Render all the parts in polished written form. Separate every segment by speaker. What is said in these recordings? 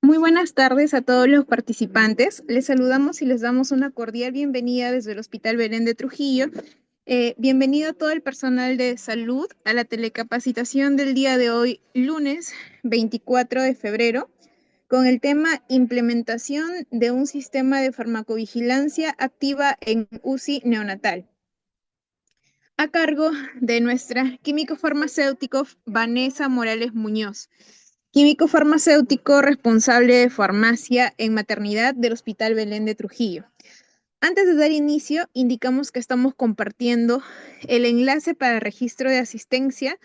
Speaker 1: Muy buenas tardes a todos los participantes. Les saludamos y les damos una cordial bienvenida desde el Hospital Belén de Trujillo. Bienvenido a todo el personal de salud a la telecapacitación del día de hoy, lunes 24 de febrero, con el tema Implementación de un sistema de farmacovigilancia activa en UCI neonatal, a cargo de nuestra químico farmacéutico Vanessa Morales Muñoz, químico farmacéutico responsable de farmacia en maternidad del Hospital Belén de Trujillo. Antes de dar inicio, indicamos que estamos compartiendo el enlace para registro de asistencia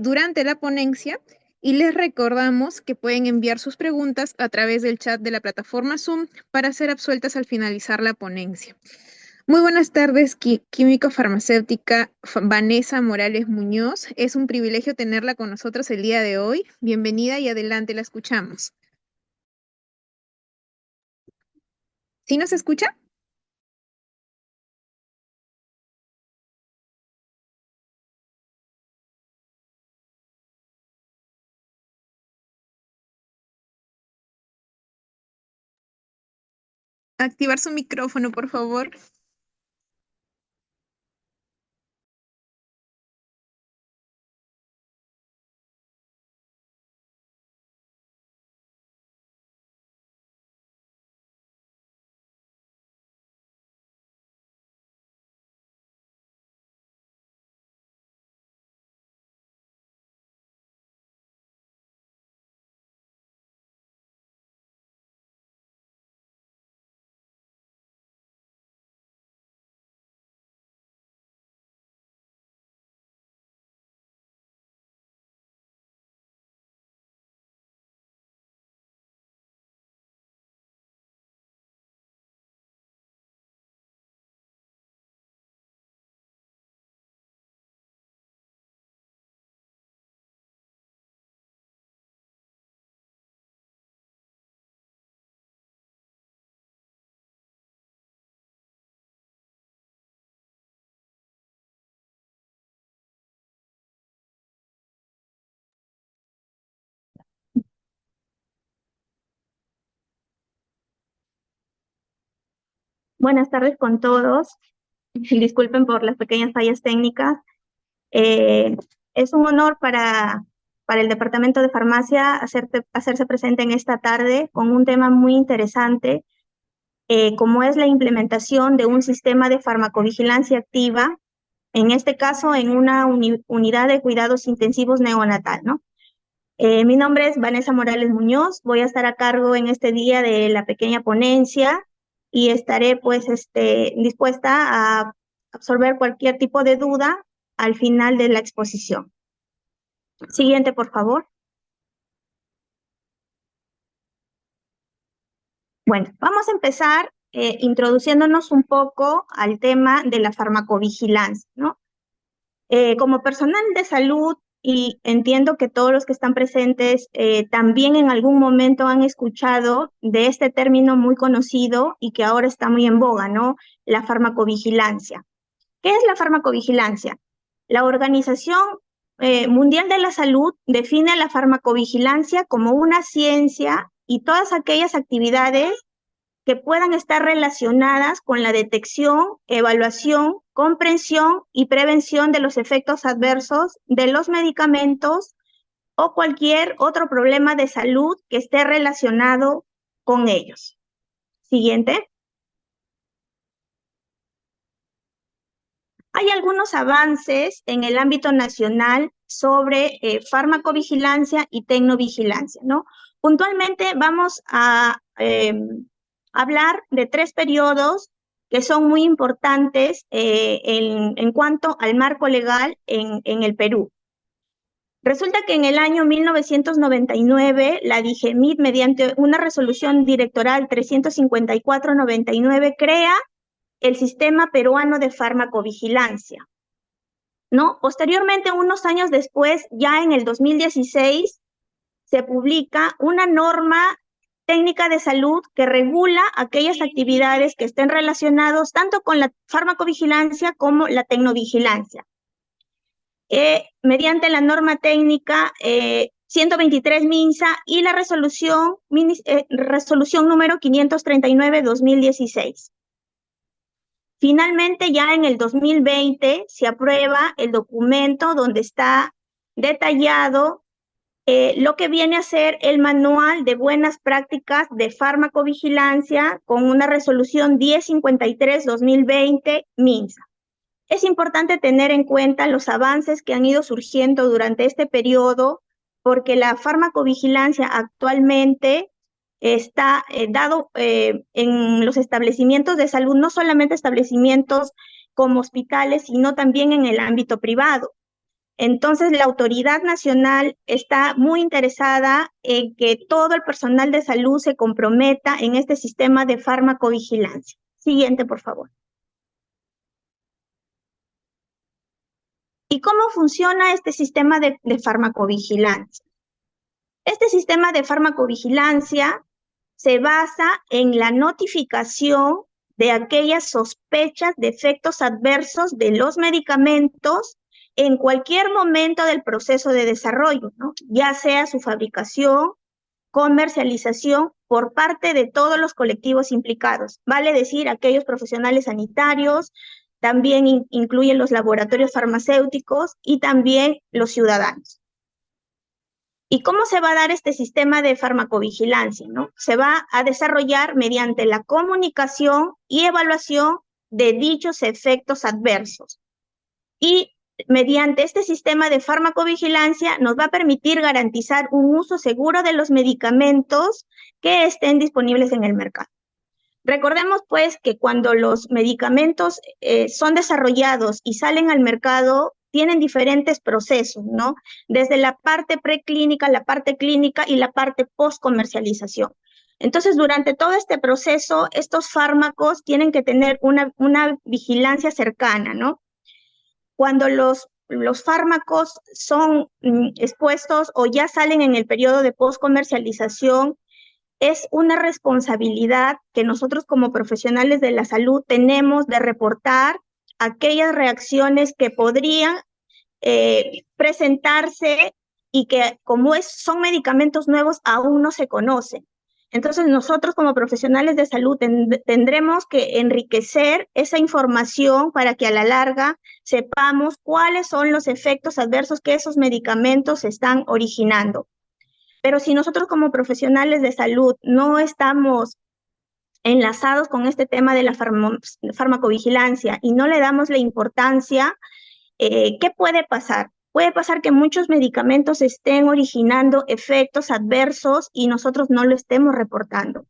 Speaker 1: durante la ponencia y les recordamos que pueden enviar sus preguntas a través del chat de la plataforma Zoom para ser absueltas al finalizar la ponencia. Muy buenas tardes, químico farmacéutica Vanessa Morales Muñoz. Es un privilegio tenerla con nosotros el día de hoy. Bienvenida y adelante, la escuchamos. ¿Sí nos escucha? Activar su micrófono, por favor.
Speaker 2: Buenas tardes con todos. Disculpen por las pequeñas fallas técnicas. Eh, es un honor para el Departamento de Farmacia hacerse presente en esta tarde con un tema muy interesante, como es la implementación de un sistema de farmacovigilancia activa, en este caso en una unidad de cuidados intensivos neonatal, ¿no? Mi nombre es Vanessa Morales Muñoz, voy a estar a cargo en este día de la pequeña ponencia y estaré pues dispuesta a absorber cualquier tipo de duda al final de la exposición. Siguiente, por favor. Bueno, vamos a empezar introduciéndonos un poco al tema de la farmacovigilancia, ¿no? Como personal de salud, y entiendo que todos los que están presentes también en algún momento han escuchado de este término muy conocido y que ahora está muy en boga, ¿no? La farmacovigilancia. ¿Qué es la farmacovigilancia? La Organización Mundial de la Salud define la farmacovigilancia como una ciencia y todas aquellas actividades que puedan estar relacionadas con la detección, evaluación, comprensión y prevención de los efectos adversos de los medicamentos o cualquier otro problema de salud que esté relacionado con ellos. Siguiente. Hay algunos avances en el ámbito nacional sobre farmacovigilancia y tecnovigilancia, ¿no? Puntualmente vamos a hablar de 3 periodos que son muy importantes en cuanto al marco legal en el Perú. Resulta que en el año 1999, la DIGEMIT, mediante una resolución directoral 354/99, crea el Sistema Peruano de Farmacovigilancia, ¿no? Posteriormente, unos años después, ya en el 2016, se publica una norma técnica de salud que regula aquellas actividades que estén relacionadas tanto con la farmacovigilancia como la tecnovigilancia. Mediante la norma técnica 123 MINSA y la resolución número 539-2016. Finalmente, ya en el 2020 se aprueba el documento donde está detallado lo que viene a ser el Manual de Buenas Prácticas de Farmacovigilancia con una resolución 1053-2020 MINSA. Es importante tener en cuenta los avances que han ido surgiendo durante este periodo, porque la farmacovigilancia actualmente está dado en los establecimientos de salud, no solamente establecimientos como hospitales, sino también en el ámbito privado. Entonces, la autoridad nacional está muy interesada en que todo el personal de salud se comprometa en este sistema de farmacovigilancia. Siguiente, por favor. ¿Y cómo funciona este sistema de farmacovigilancia? Este sistema de farmacovigilancia se basa en la notificación de aquellas sospechas de efectos adversos de los medicamentos en cualquier momento del proceso de desarrollo, ¿no? Ya sea su fabricación, comercialización por parte de todos los colectivos implicados, vale decir, aquellos profesionales sanitarios, también incluyen los laboratorios farmacéuticos y también los ciudadanos. ¿Y cómo se va a dar este sistema de farmacovigilancia, ¿no? Se va a desarrollar mediante la comunicación y evaluación de dichos efectos adversos. Y mediante este sistema de farmacovigilancia nos va a permitir garantizar un uso seguro de los medicamentos que estén disponibles en el mercado. Recordemos, pues, que cuando los medicamentos son desarrollados y salen al mercado, tienen diferentes procesos, ¿no? Desde la parte preclínica, la parte clínica y la parte post-comercialización. Entonces, durante todo este proceso, estos fármacos tienen que tener una vigilancia cercana, ¿no? Cuando los fármacos son expuestos o ya salen en el periodo de post-comercialización, es una responsabilidad que nosotros como profesionales de la salud tenemos de reportar aquellas reacciones que podrían presentarse y que como son medicamentos nuevos aún no se conocen. Entonces nosotros como profesionales de salud tendremos que enriquecer esa información para que a la larga sepamos cuáles son los efectos adversos que esos medicamentos están originando. Pero si nosotros como profesionales de salud no estamos enlazados con este tema de la farmacovigilancia y no le damos la importancia, ¿qué puede pasar? Puede pasar que muchos medicamentos estén originando efectos adversos y nosotros no lo estemos reportando.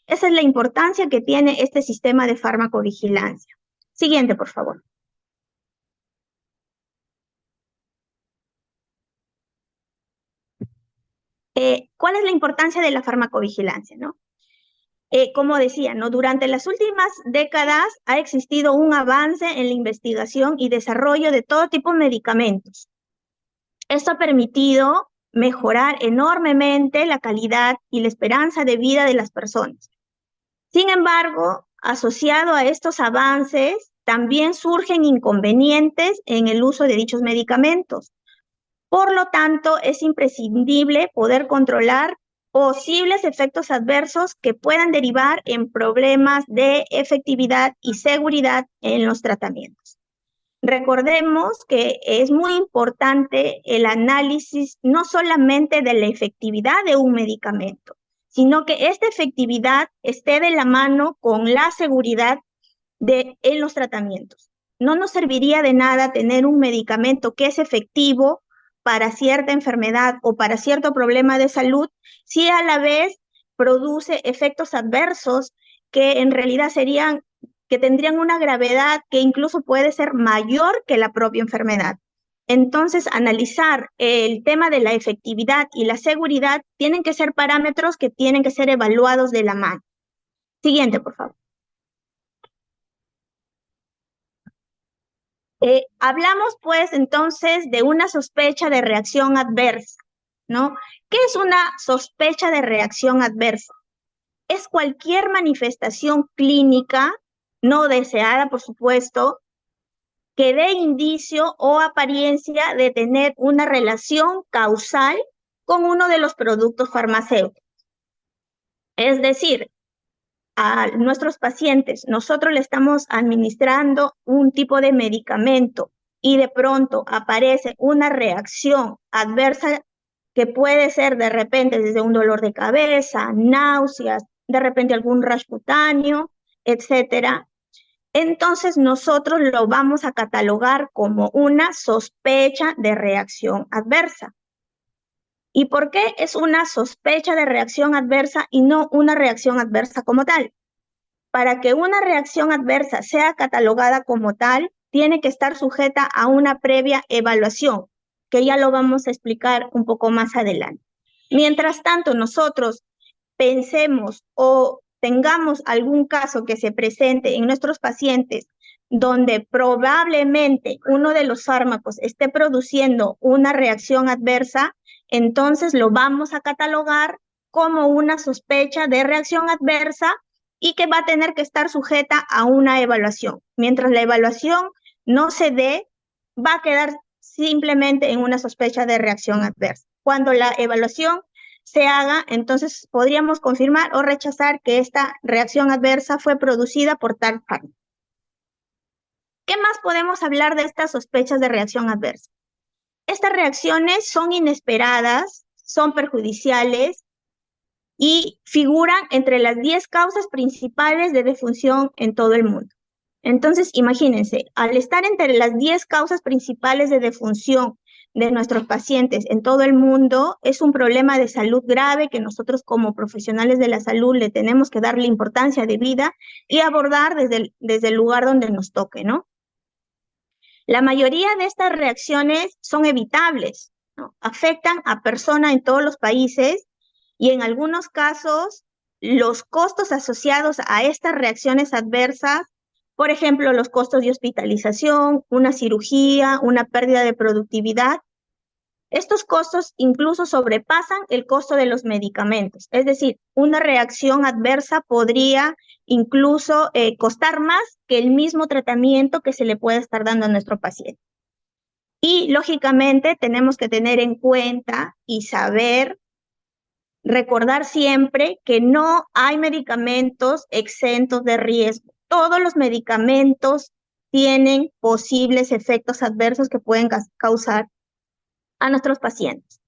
Speaker 2: Esa es la importancia que tiene este sistema de farmacovigilancia. Siguiente, por favor. ¿Cuál es la importancia de la farmacovigilancia, no? Como decía, ¿no? Durante las últimas décadas ha existido un avance en la investigación y desarrollo de todo tipo de medicamentos. Esto ha permitido mejorar enormemente la calidad y la esperanza de vida de las personas. Sin embargo, asociado a estos avances, también surgen inconvenientes en el uso de dichos medicamentos. Por lo tanto, es imprescindible poder controlar posibles efectos adversos que puedan derivar en problemas de efectividad y seguridad en los tratamientos. Recordemos que es muy importante el análisis no solamente de la efectividad de un medicamento, sino que esta efectividad esté de la mano con la seguridad en los tratamientos. No nos serviría de nada tener un medicamento que es efectivo para cierta enfermedad o para cierto problema de salud, si a la vez produce efectos adversos que en realidad que tendrían una gravedad que incluso puede ser mayor que la propia enfermedad. Entonces, analizar el tema de la efectividad y la seguridad tienen que ser parámetros que tienen que ser evaluados de la mano. Siguiente, por favor. Hablamos, pues, entonces, de una sospecha de reacción adversa, ¿no? ¿Qué es una sospecha de reacción adversa? Es cualquier manifestación clínica, no deseada, por supuesto, que dé indicio o apariencia de tener una relación causal con uno de los productos farmacéuticos. Es decir, a nuestros pacientes, nosotros le estamos administrando un tipo de medicamento y de pronto aparece una reacción adversa que puede ser de repente desde un dolor de cabeza, náuseas, de repente algún rash cutáneo, etcétera. Entonces nosotros lo vamos a catalogar como una sospecha de reacción adversa. ¿Y por qué es una sospecha de reacción adversa y no una reacción adversa como tal? Para que una reacción adversa sea catalogada como tal, tiene que estar sujeta a una previa evaluación, que ya lo vamos a explicar un poco más adelante. Mientras tanto, nosotros pensemos o tengamos algún caso que se presente en nuestros pacientes donde probablemente uno de los fármacos esté produciendo una reacción adversa, entonces lo vamos a catalogar como una sospecha de reacción adversa y que va a tener que estar sujeta a una evaluación. Mientras la evaluación no se dé, va a quedar simplemente en una sospecha de reacción adversa. Cuando la evaluación se haga, entonces podríamos confirmar o rechazar que esta reacción adversa fue producida por tal fármaco. ¿Qué más podemos hablar de estas sospechas de reacción adversa? Estas reacciones son inesperadas, son perjudiciales y figuran entre las 10 causas principales de defunción en todo el mundo. Entonces, imagínense, al estar entre las 10 causas principales de defunción de nuestros pacientes en todo el mundo, es un problema de salud grave que nosotros como profesionales de la salud le tenemos que darle importancia de vida y abordar desde el lugar donde nos toque, ¿no? La mayoría de estas reacciones son evitables, ¿no? Afectan a personas en todos los países y en algunos casos los costos asociados a estas reacciones adversas, por ejemplo, los costos de hospitalización, una cirugía, una pérdida de productividad, estos costos incluso sobrepasan el costo de los medicamentos. Es decir, una reacción adversa podría incluso costar más que el mismo tratamiento que se le puede estar dando a nuestro paciente. Y lógicamente tenemos que tener en cuenta y saber, recordar siempre que no hay medicamentos exentos de riesgo. Todos los medicamentos tienen posibles efectos adversos que pueden causar a nuestros pacientes.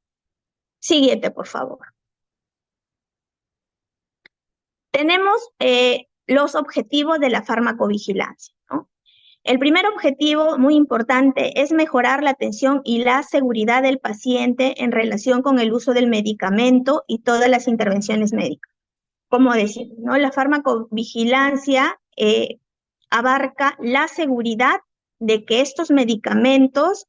Speaker 2: Siguiente, por favor. Tenemos los objetivos de la farmacovigilancia, ¿no? El primer objetivo, muy importante, es mejorar la atención y la seguridad del paciente en relación con el uso del medicamento y todas las intervenciones médicas. Como decir, ¿no? La farmacovigilancia abarca la seguridad de que estos medicamentos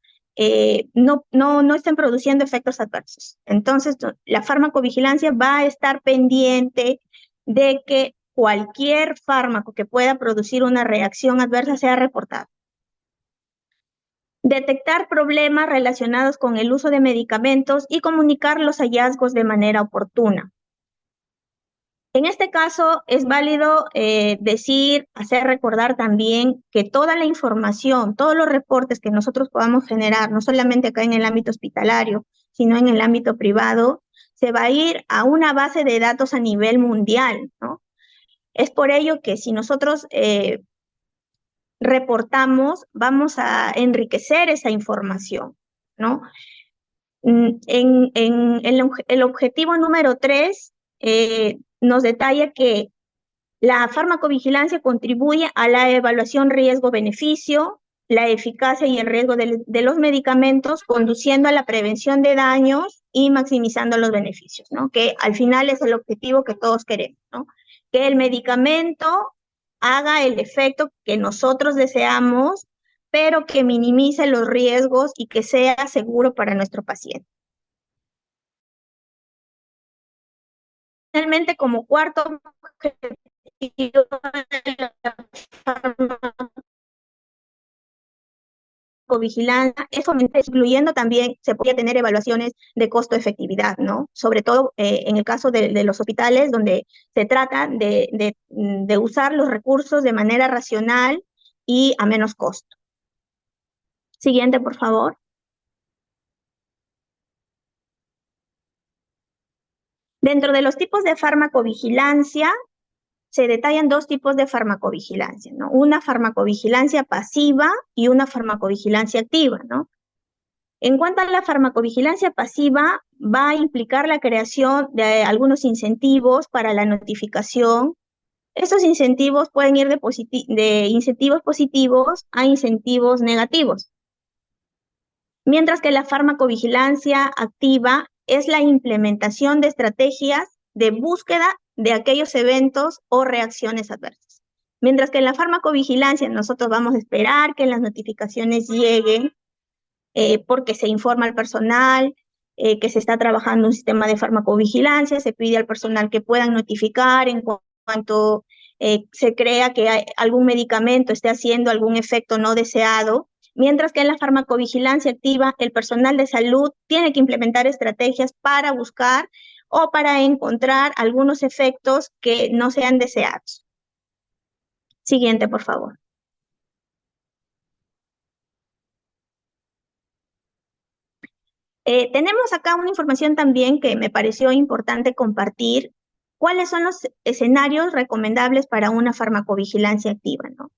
Speaker 2: no estén produciendo efectos adversos. Entonces, la farmacovigilancia va a estar pendiente de que cualquier fármaco que pueda producir una reacción adversa sea reportado. Detectar problemas relacionados con el uso de medicamentos y comunicar los hallazgos de manera oportuna. En este caso, es válido hacer recordar también que toda la información, todos los reportes que nosotros podamos generar, no solamente acá en el ámbito hospitalario, sino en el ámbito privado, se va a ir a una base de datos a nivel mundial, ¿no? Es por ello que si nosotros reportamos, vamos a enriquecer esa información, ¿no? En el objetivo número 3, nos detalla que la farmacovigilancia contribuye a la evaluación riesgo-beneficio, la eficacia y el riesgo de los medicamentos, conduciendo a la prevención de daños y maximizando los beneficios, ¿no? Que al final es el objetivo que todos queremos, ¿no? Que el medicamento haga el efecto que nosotros deseamos, pero que minimice los riesgos y que sea seguro para nuestro paciente. Finalmente, como cuarto objetivo de la farmacovigilancia, incluyendo también, se podría tener evaluaciones de costo-efectividad, ¿no? Sobre todo en el caso de los hospitales, donde se trata de usar los recursos de manera racional y a menos costo. Siguiente, por favor. Dentro de los tipos de farmacovigilancia, se detallan dos tipos de farmacovigilancia, ¿no? Una farmacovigilancia pasiva y una farmacovigilancia activa, ¿no? En cuanto a la farmacovigilancia pasiva, va a implicar la creación de algunos incentivos para la notificación. Estos incentivos pueden ir de incentivos positivos a incentivos negativos. Mientras que la farmacovigilancia activa es la implementación de estrategias de búsqueda de aquellos eventos o reacciones adversas. Mientras que en la farmacovigilancia nosotros vamos a esperar que las notificaciones lleguen porque se informa al personal que se está trabajando un sistema de farmacovigilancia, se pide al personal que puedan notificar en cuanto se crea que algún medicamento esté haciendo algún efecto no deseado. Mientras que en la farmacovigilancia activa, el personal de salud tiene que implementar estrategias para buscar o para encontrar algunos efectos que no sean deseados. Siguiente, por favor. Tenemos acá una información también que me pareció importante compartir. ¿Cuáles son los escenarios recomendables para una farmacovigilancia activa, ¿no?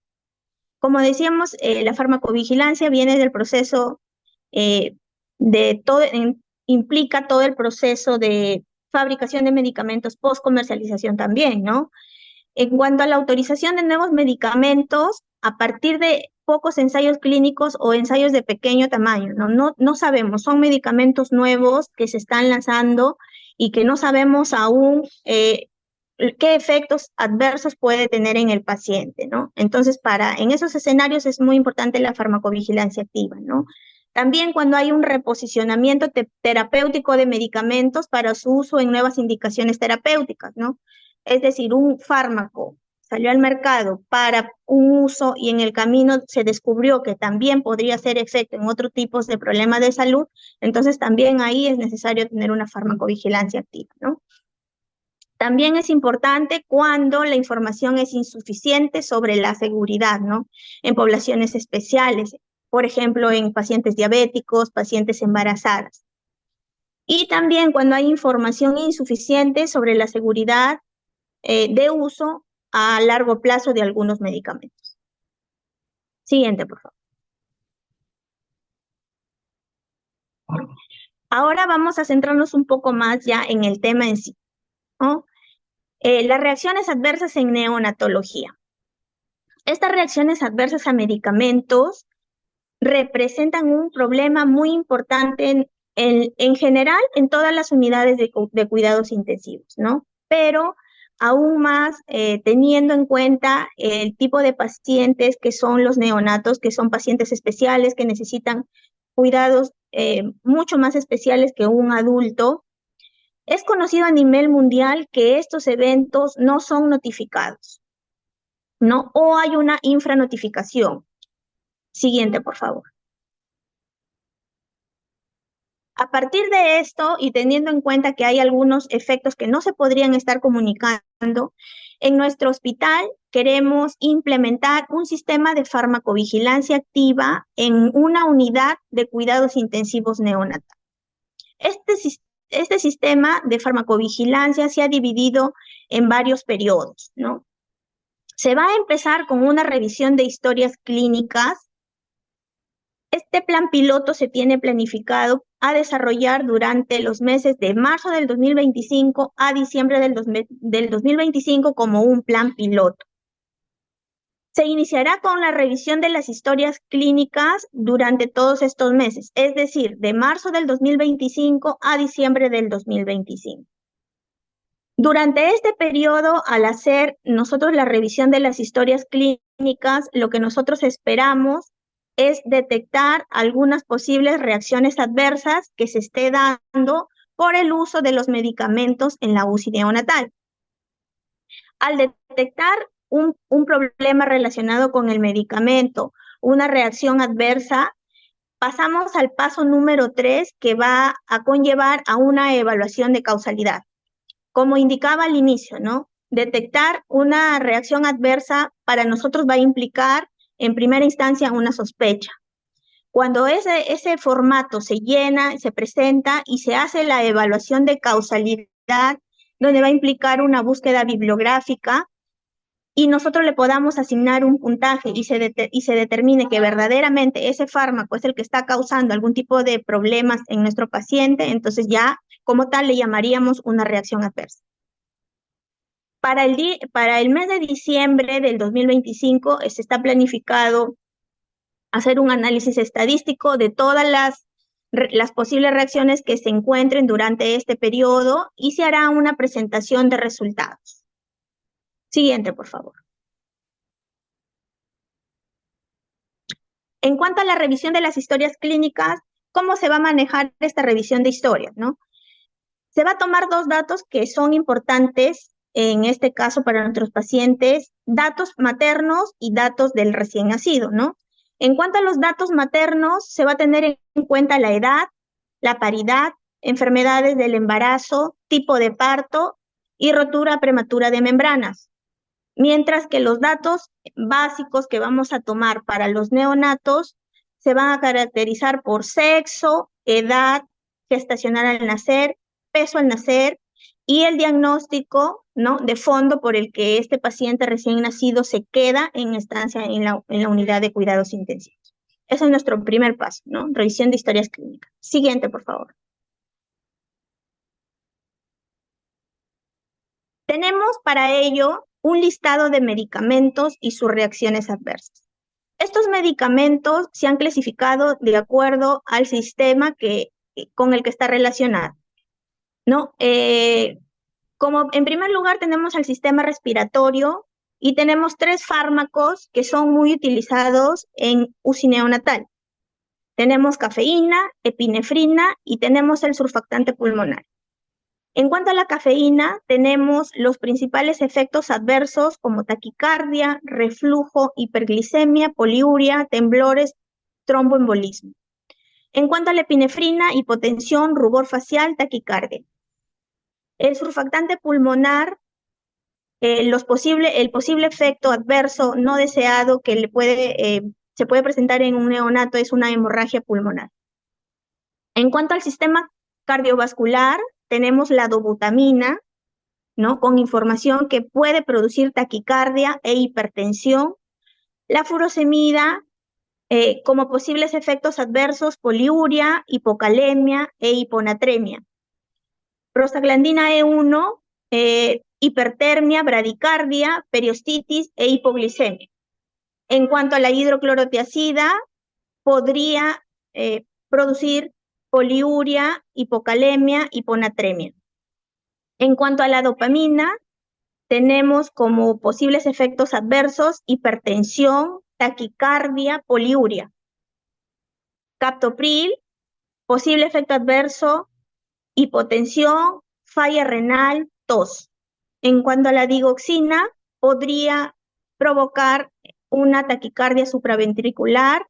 Speaker 2: Como decíamos, la farmacovigilancia viene del proceso implica todo el proceso de fabricación de medicamentos post-comercialización también, ¿no? En cuanto a la autorización de nuevos medicamentos, a partir de pocos ensayos clínicos o ensayos de pequeño tamaño, no sabemos, son medicamentos nuevos que se están lanzando y que no sabemos aún qué efectos adversos puede tener en el paciente, ¿no? Entonces, en esos escenarios es muy importante la farmacovigilancia activa, ¿no? También cuando hay un reposicionamiento terapéutico de medicamentos para su uso en nuevas indicaciones terapéuticas, ¿no? Es decir, un fármaco salió al mercado para un uso y en el camino se descubrió que también podría hacer efecto en otros tipos de problemas de salud, entonces también ahí es necesario tener una farmacovigilancia activa, ¿no? También es importante cuando la información es insuficiente sobre la seguridad, ¿no? En poblaciones especiales, por ejemplo, en pacientes diabéticos, pacientes embarazadas. Y también cuando hay información insuficiente sobre la seguridad de uso a largo plazo de algunos medicamentos. Siguiente, por favor. Ahora vamos a centrarnos un poco más ya en el tema en sí, ¿no? Las reacciones adversas en neonatología. Estas reacciones adversas a medicamentos representan un problema muy importante en general en todas las unidades de cuidados intensivos, ¿no? Pero aún más teniendo en cuenta el tipo de pacientes que son los neonatos, que son pacientes especiales, que necesitan cuidados mucho más especiales que un adulto. Es conocido a nivel mundial que estos eventos no son notificados, ¿no? O hay una infranotificación. Siguiente, por favor. A partir de esto, y teniendo en cuenta que hay algunos efectos que no se podrían estar comunicando, en nuestro hospital queremos implementar un sistema de farmacovigilancia activa en una unidad de cuidados intensivos neonatal. Este sistema de farmacovigilancia se ha dividido en varios periodos, ¿no? Se va a empezar con una revisión de historias clínicas. Este plan piloto se tiene planificado a desarrollar durante los meses de marzo del 2025 a diciembre del 2025 como un plan piloto. Se iniciará con la revisión de las historias clínicas durante todos estos meses, es decir, de marzo del 2025 a diciembre del 2025. Durante este periodo, al hacer nosotros la revisión de las historias clínicas, lo que nosotros esperamos es detectar algunas posibles reacciones adversas que se esté dando por el uso de los medicamentos en la UCI neonatal. Al detectar un problema relacionado con el medicamento, una reacción adversa, pasamos al paso número 3, que va a conllevar a una evaluación de causalidad. Como indicaba al inicio, ¿no? Detectar una reacción adversa para nosotros va a implicar en primera instancia una sospecha. Cuando ese formato se llena, se presenta y se hace la evaluación de causalidad, donde va a implicar una búsqueda bibliográfica y nosotros le podamos asignar un puntaje y se determine que verdaderamente ese fármaco es el que está causando algún tipo de problemas en nuestro paciente, entonces ya como tal le llamaríamos una reacción adversa. Para el mes de diciembre del 2025 se está planificado hacer un análisis estadístico de todas las posibles reacciones que se encuentren durante este periodo y se hará una presentación de resultados. Siguiente, por favor. En cuanto a la revisión de las historias clínicas, ¿cómo se va a manejar esta revisión de historias, no? Se va a tomar dos datos que son importantes en este caso para nuestros pacientes, datos maternos y datos del recién nacido, ¿no? En cuanto a los datos maternos, se va a tener en cuenta la edad, la paridad, enfermedades del embarazo, tipo de parto y rotura prematura de membranas. Mientras que los datos básicos que vamos a tomar para los neonatos se van a caracterizar por sexo, edad, gestacional al nacer, peso al nacer y el diagnóstico, ¿no?, de fondo por el que este paciente recién nacido se queda en estancia en la unidad de cuidados intensivos. Ese es nuestro primer paso, ¿no? Revisión de historias clínicas. Siguiente, por favor. Tenemos para ello un listado de medicamentos y sus reacciones adversas. Estos medicamentos se han clasificado de acuerdo al sistema con el que está relacionado, ¿no? Como en primer lugar tenemos el sistema respiratorio y tenemos 3 fármacos que son muy utilizados en UCI neonatal. Tenemos cafeína, epinefrina y tenemos el surfactante pulmonar. En cuanto a la cafeína, tenemos los principales efectos adversos como taquicardia, reflujo, hiperglicemia, poliuria, temblores, tromboembolismo. En cuanto a la epinefrina, hipotensión, rubor facial, taquicardia. El surfactante pulmonar, el posible efecto adverso no deseado que se puede presentar en un neonato es una hemorragia pulmonar. En cuanto al sistema cardiovascular, tenemos la dobutamina, ¿no?, con información que puede producir taquicardia e hipertensión. La furosemida, como posibles efectos adversos, poliuria, hipocalemia e hiponatremia. Prostaglandina E1, hipertermia, bradicardia, periostitis e hipoglicemia. En cuanto a la hidroclorotiazida, podría producir poliuria, hipocalemia, hiponatremia. En cuanto a la dopamina, tenemos como posibles efectos adversos hipertensión, taquicardia, poliuria. Captopril, posible efecto adverso, hipotensión, falla renal, tos. En cuanto a la digoxina, podría provocar una taquicardia supraventricular.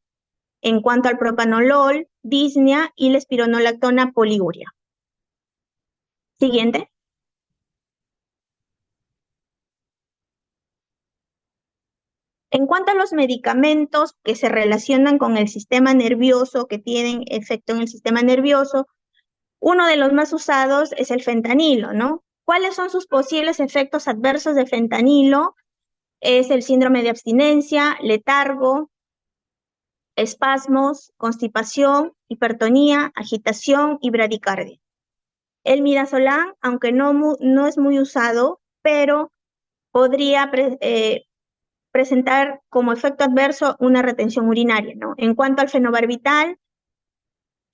Speaker 2: En cuanto al propanolol, disnea y la espironolactona, poliuria. Siguiente. En cuanto a los medicamentos que se relacionan con el sistema nervioso, que tienen efecto en el sistema nervioso, uno de los más usados es el fentanilo, ¿no? ¿Cuáles son sus posibles efectos adversos de fentanilo? Es el síndrome de abstinencia, letargo, espasmos, constipación, hipertonía, agitación y bradicardia. El midazolam, aunque no es muy usado, pero podría presentar como efecto adverso una retención urinaria, ¿no? En cuanto al fenobarbital,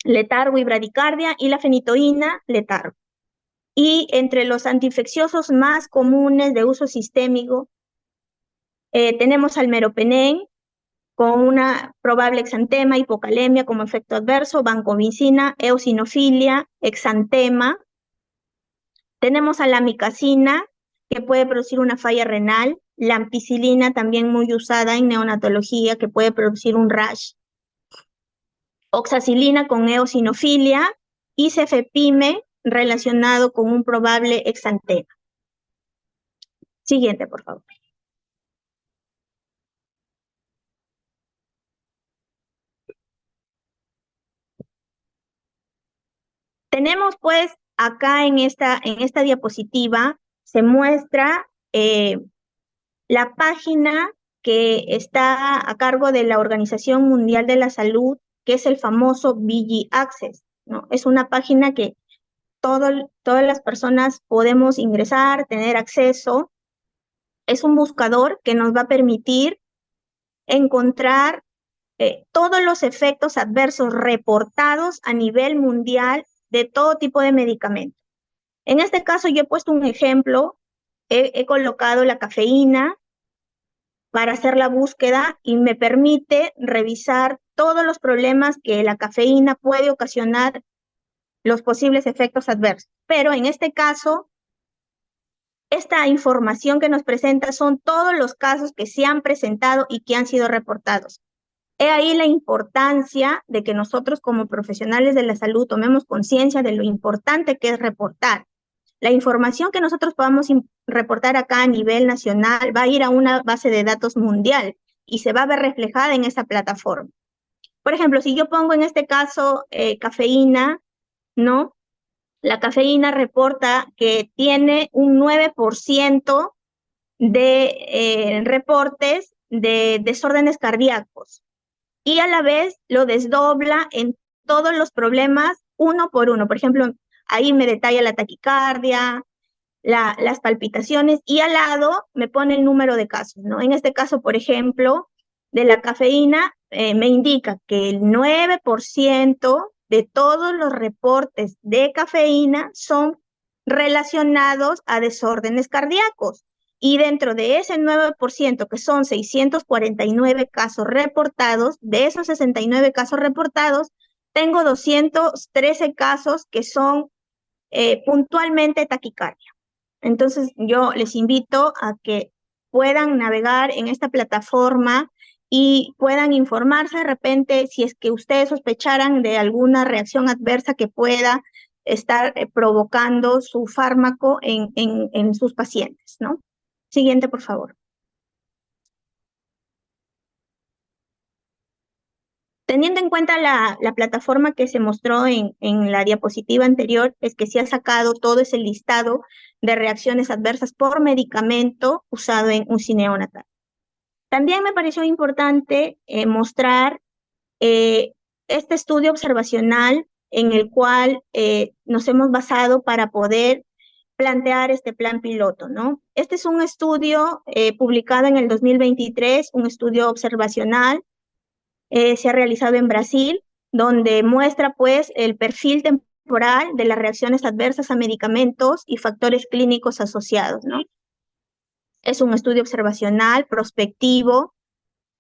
Speaker 2: letargo y bradicardia, y la fenitoína, letargo. Y entre los antiinfecciosos más comunes de uso sistémico, tenemos al meropenem, con una probable exantema, hipocalemia como efecto adverso, vancomicina, eosinofilia, exantema. Tenemos a la amicacina, que puede producir una falla renal, la ampicilina, también muy usada en neonatología, que puede producir un rash, oxacilina con eosinofilia y cefepime relacionado con un probable exantema. Siguiente, por favor. Tenemos, pues, acá en esta diapositiva se muestra la página que está a cargo de la Organización Mundial de la Salud, que es el famoso VG Access, ¿no? Es una página que todas las personas podemos ingresar, tener acceso. Es un buscador que nos va a permitir encontrar todos los efectos adversos reportados a nivel mundial de todo tipo de medicamentos. En este caso yo he puesto un ejemplo, he colocado la cafeína para hacer la búsqueda y me permite revisar todos los problemas que la cafeína puede ocasionar, los posibles efectos adversos. Pero en este caso, esta información que nos presenta son todos los casos que se han presentado y que han sido reportados. He ahí la importancia de que nosotros como profesionales de la salud tomemos conciencia de lo importante que es reportar. La información que nosotros podamos reportar acá a nivel nacional va a ir a una base de datos mundial y se va a ver reflejada en esa plataforma. Por ejemplo, si yo pongo en este caso cafeína, ¿no? La cafeína reporta que tiene un 9% de reportes de desórdenes cardíacos y a la vez lo desdobla en todos los problemas uno por uno. Por ejemplo, ahí me detalla la taquicardia, las palpitaciones y al lado me pone el número de casos, ¿no? En este caso, por ejemplo, de la cafeína, me indica que el 9% de todos los reportes de cafeína son relacionados a desórdenes cardíacos. Y dentro de ese 9%, que son 649 casos reportados, de esos 69 casos reportados, tengo 213 casos que son puntualmente taquicardia. Entonces, yo les invito a que puedan navegar en esta plataforma y puedan informarse de repente si es que ustedes sospecharan de alguna reacción adversa que pueda estar provocando su fármaco en sus pacientes, ¿no? Siguiente, por favor. Teniendo en cuenta la plataforma que se mostró en la diapositiva anterior, es que se ha sacado todo ese listado de reacciones adversas por medicamento usado en UCI neonatal. También me pareció importante mostrar este estudio observacional en el cual nos hemos basado para poder plantear este plan piloto, ¿no? Este es un estudio publicado en el 2023, un estudio observacional. Se ha realizado en Brasil, donde muestra pues el perfil temporal de las reacciones adversas a medicamentos y factores clínicos asociados, ¿no? Es un estudio observacional, prospectivo,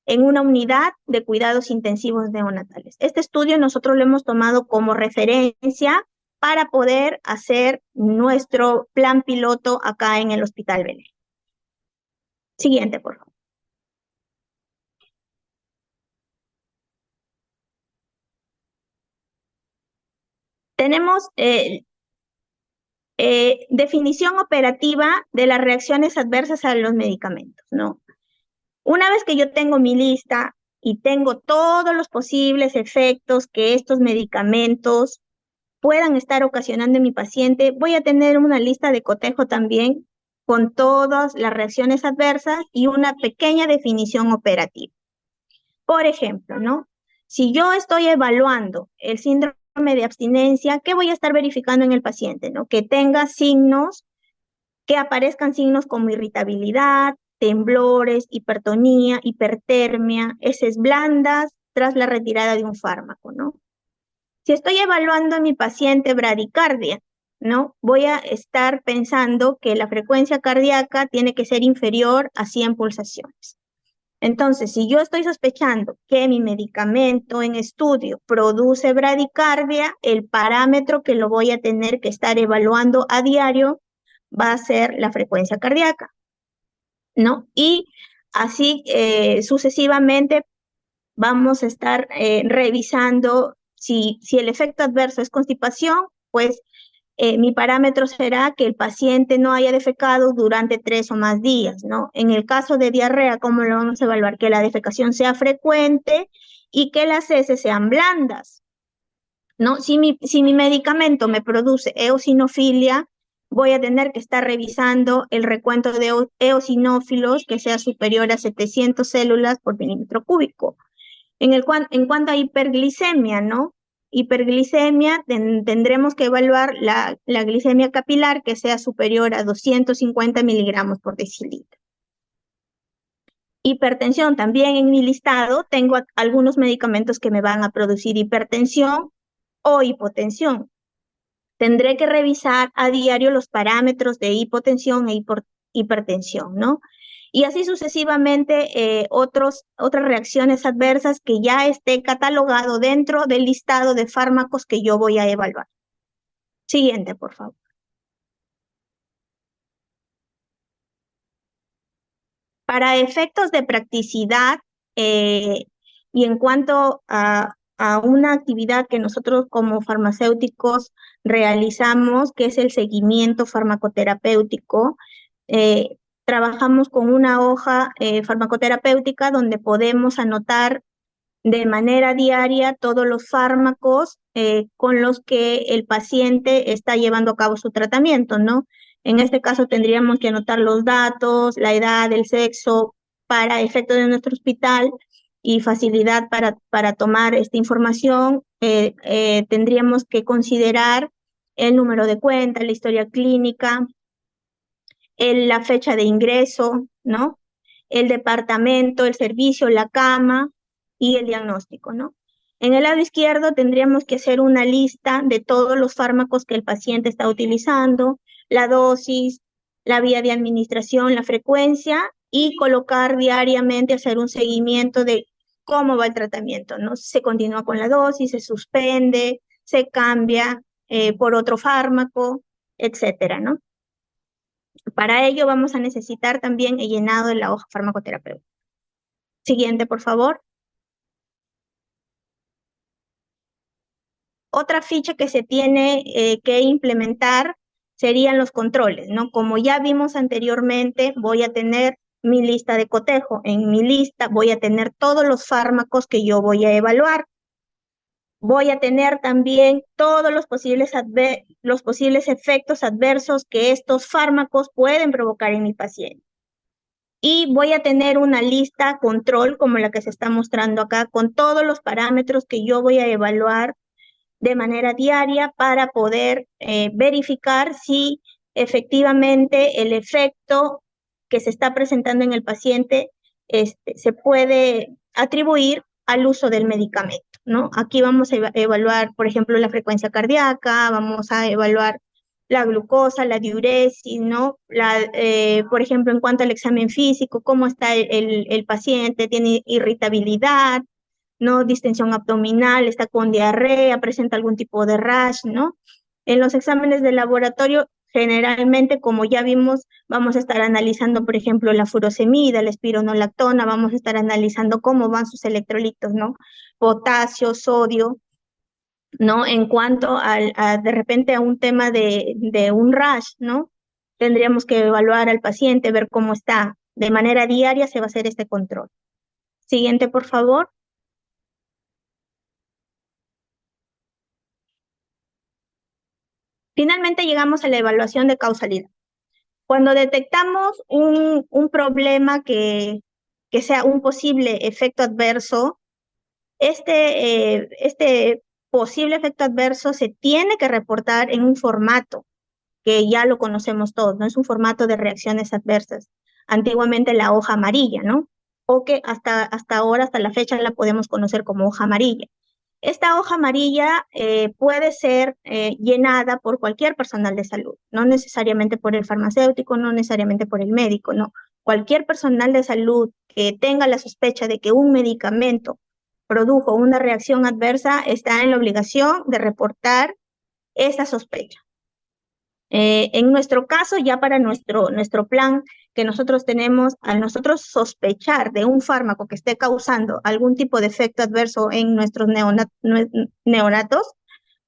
Speaker 2: en una unidad de cuidados intensivos neonatales. Este estudio nosotros lo hemos tomado como referencia para poder hacer nuestro plan piloto acá en el Hospital Belén. Siguiente, por favor. Tenemos definición operativa de las reacciones adversas a los medicamentos, ¿no? Una vez que yo tengo mi lista y tengo todos los posibles efectos que estos medicamentos puedan estar ocasionando en mi paciente, voy a tener una lista de cotejo también con todas las reacciones adversas y una pequeña definición operativa. Por ejemplo, ¿no? Si yo estoy evaluando el síndrome de abstinencia, ¿qué voy a estar verificando en el paciente? ¿No? Que tenga signos, que aparezcan signos como irritabilidad, temblores, hipertonía, hipertermia, heces blandas tras la retirada de un fármaco, ¿no? Si estoy evaluando a mi paciente bradicardia, ¿no? Voy a estar pensando que la frecuencia cardíaca tiene que ser inferior a 100 pulsaciones. Entonces, si yo estoy sospechando que mi medicamento en estudio produce bradicardia, el parámetro que lo voy a tener que estar evaluando a diario va a ser la frecuencia cardíaca, ¿no? Y así sucesivamente vamos a estar revisando si el efecto adverso es constipación, pues mi parámetro será que el paciente no haya defecado durante 3 o más días, ¿no? En el caso de diarrea, ¿cómo lo vamos a evaluar? Que la defecación sea frecuente y que las heces sean blandas. ¿no? Si mi medicamento me produce eosinofilia, voy a tener que estar revisando el recuento de eosinófilos que sea superior a 700 células por milímetro cúbico. En cuanto a hiperglicemia, ¿no? Hiperglicemia, tendremos que evaluar la glicemia capilar que sea superior a 250 miligramos por decilitro. Hipertensión, también en mi listado tengo algunos medicamentos que me van a producir hipertensión o hipotensión. Tendré que revisar a diario los parámetros de hipotensión e hipertensión, ¿no? Y así sucesivamente otras reacciones adversas que ya esté catalogado dentro del listado de fármacos que yo voy a evaluar. Siguiente, por favor. Para efectos de practicidad y en cuanto a una actividad que nosotros como farmacéuticos realizamos, que es el seguimiento farmacoterapéutico, trabajamos con una hoja farmacoterapéutica donde podemos anotar de manera diaria todos los fármacos con los que el paciente está llevando a cabo su tratamiento, ¿no? En este caso tendríamos que anotar los datos, la edad, el sexo, para efecto de nuestro hospital y facilidad para tomar esta información. Tendríamos que considerar el número de cuenta, la historia clínica, la fecha de ingreso, ¿no? El departamento, el servicio, la cama y el diagnóstico, ¿no? En el lado izquierdo tendríamos que hacer una lista de todos los fármacos que el paciente está utilizando, la dosis, la vía de administración, la frecuencia y colocar diariamente, hacer un seguimiento de cómo va el tratamiento, ¿no? Se continúa con la dosis, se suspende, se cambia por otro fármaco, etcétera, ¿no? Para ello vamos a necesitar también el llenado de la hoja farmacoterapéutica. Siguiente, por favor. Otra ficha que se tiene que implementar serían los controles, ¿no? Como ya vimos anteriormente, voy a tener mi lista de cotejo. En mi lista voy a tener todos los fármacos que yo voy a evaluar. Voy a tener también todos los posibles efectos adversos que estos fármacos pueden provocar en mi paciente. Y voy a tener una lista control, como la que se está mostrando acá, con todos los parámetros que yo voy a evaluar de manera diaria para poder verificar si efectivamente el efecto que se está presentando en el paciente se puede atribuir al uso del medicamento, ¿no? Aquí vamos a evaluar, por ejemplo, la frecuencia cardíaca, vamos a evaluar la glucosa, la diuresis, ¿no? Por ejemplo, en cuanto al examen físico, cómo está el paciente, tiene irritabilidad, ¿no? Distensión abdominal, está con diarrea, presenta algún tipo de rash, ¿no? En los exámenes de laboratorio, generalmente, como ya vimos, vamos a estar analizando, por ejemplo, la furosemida, la espironolactona, vamos a estar analizando cómo van sus electrolitos, ¿no? Potasio, sodio, ¿no? En cuanto de repente a un tema de un rash, ¿no? Tendríamos que evaluar al paciente, ver cómo está. De manera diaria se va a hacer este control. Siguiente, por favor. Finalmente llegamos a la evaluación de causalidad. Cuando detectamos un problema que sea un posible efecto adverso, este posible efecto adverso se tiene que reportar en un formato que ya lo conocemos todos, ¿no? Es un formato de reacciones adversas. Antiguamente la hoja amarilla, ¿no? O que hasta ahora, hasta la fecha, la podemos conocer como hoja amarilla. Esta hoja amarilla puede ser llenada por cualquier personal de salud, no necesariamente por el farmacéutico, no necesariamente por el médico, no. Cualquier personal de salud que tenga la sospecha de que un medicamento produjo una reacción adversa está en la obligación de reportar esa sospecha. En nuestro caso, ya para nuestro plan que nosotros tenemos, al nosotros sospechar de un fármaco que esté causando algún tipo de efecto adverso en nuestros neonatos,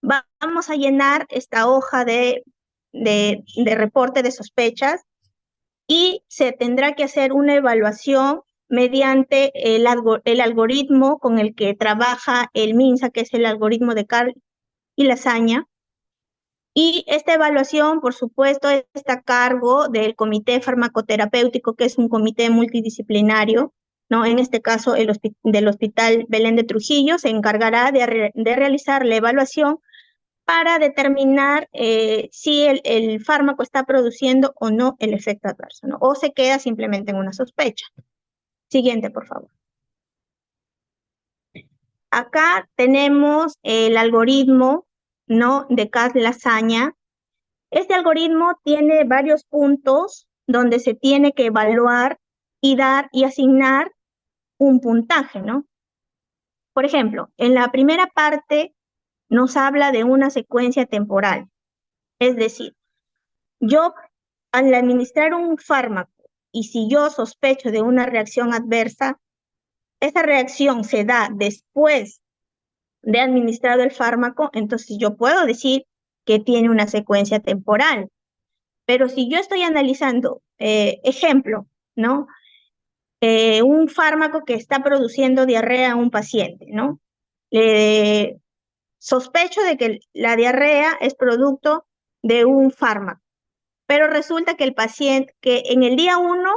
Speaker 2: vamos a llenar esta hoja de reporte de sospechas y se tendrá que hacer una evaluación mediante el algoritmo con el que trabaja el MINSA, que es el algoritmo de y lasaña. Y esta evaluación, por supuesto, está a cargo del Comité Farmacoterapéutico, que es un comité multidisciplinario, ¿no? En este caso, del Hospital Belén de Trujillo se encargará de realizar la evaluación para determinar si el fármaco está produciendo o no el efecto adverso, ¿no? O se queda simplemente en una sospecha. Siguiente, por favor. Acá tenemos el algoritmo, ¿no? De Cas-Lasaña. Este algoritmo tiene varios puntos donde se tiene que evaluar y dar y asignar un puntaje, ¿no? Por ejemplo, en la primera parte nos habla de una secuencia temporal. Es decir, yo al administrar un fármaco y si yo sospecho de una reacción adversa, esa reacción se da después de administrado el fármaco, entonces yo puedo decir que tiene una secuencia temporal. Pero si yo estoy analizando, ejemplo, ¿no? Un fármaco que está produciendo diarrea a un paciente, ¿no? Sospecho de que la diarrea es producto de un fármaco, pero resulta que el paciente, que en el día 1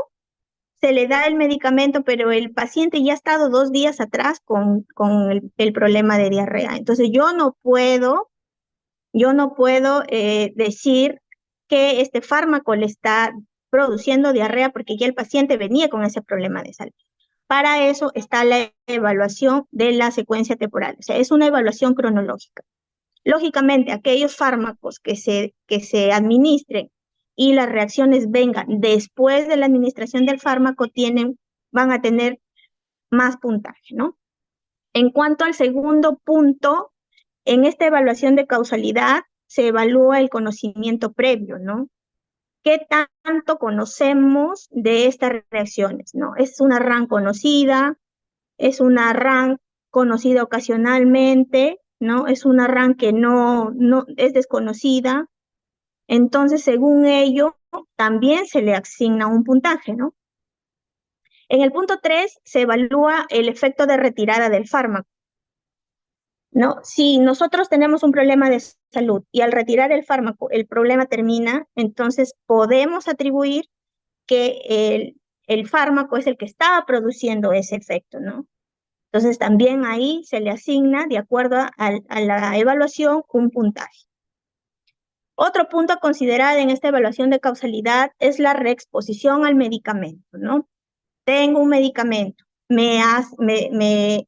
Speaker 2: se le da el medicamento, pero el paciente ya ha estado 2 días atrás con el problema de diarrea. Entonces yo no puedo decir que este fármaco le está produciendo diarrea porque ya el paciente venía con ese problema de salud. Para eso está la evaluación de la secuencia temporal, o sea, es una evaluación cronológica. Lógicamente, aquellos fármacos que se administren y las reacciones vengan después de la administración del fármaco van a tener más puntaje, ¿no? En cuanto al segundo punto, en esta evaluación de causalidad se evalúa el conocimiento previo, ¿no? ¿Qué tanto conocemos de estas reacciones, no? ¿Es una RAN conocida? ¿Es una RAN conocida ocasionalmente? ¿No? ¿Es una RAN que no es desconocida? Entonces, según ello, también se le asigna un puntaje, ¿no? En el punto 3 se evalúa el efecto de retirada del fármaco, ¿no? Si nosotros tenemos un problema de salud y al retirar el fármaco el problema termina, entonces podemos atribuir que el fármaco es el que estaba produciendo ese efecto, ¿no? Entonces también ahí se le asigna, de acuerdo a la evaluación, un puntaje. Otro punto a considerar en esta evaluación de causalidad es la reexposición al medicamento, ¿no? Tengo un medicamento, me